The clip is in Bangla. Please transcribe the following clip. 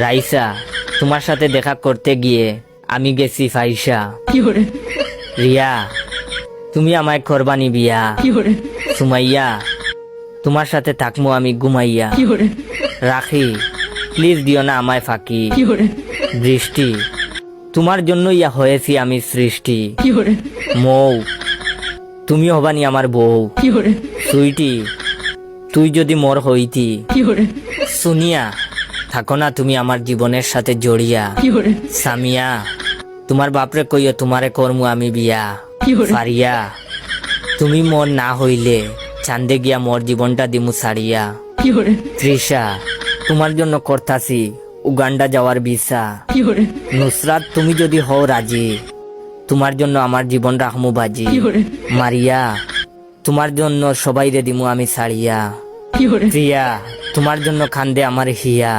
রাইসা, তোমার সাথে দেখা করতে গিয়ে আমি গেছি ফাইসা। রিয়া, তুমি আমায় করবানি বিয়া। সুমাইয়া, তোমার সাথে থাকমু আমি ঘুমাইয়া। রাখি, প্লিজ দিও না আমায় ফাঁকি। বৃষ্টি, তোমার জন্য ইয়া হয়েছি আমি সৃষ্টি। মৌ, তুমি হবানি আমার বউ। সুইটি, তুই যদি মোর হইতি। সুনিয়া, থাকো না তুমি আমার জীবনের সাথে জড়িয়া। সামিয়া, তোমার বাপরে কইও তোমারে করমু আমি বিয়া। ফারিয়া, তুমি মোর না হইলে চান্দে গিয়া মোর জীবনটা দিমু সারিয়া। তৃষা, তোমার জন্য করতাছি উগান্ডা যাওয়ার ভিসা। নুসরাত, তুমি যদি হও রাজি, তোমার জন্য আমার জীবন রাখমু বাজি। মারিয়া, তোমার জন্য সবাই রে দিমু আমি সারিয়া। প্রিয়া, তোমার জন্য খান্দে আমার হিয়া।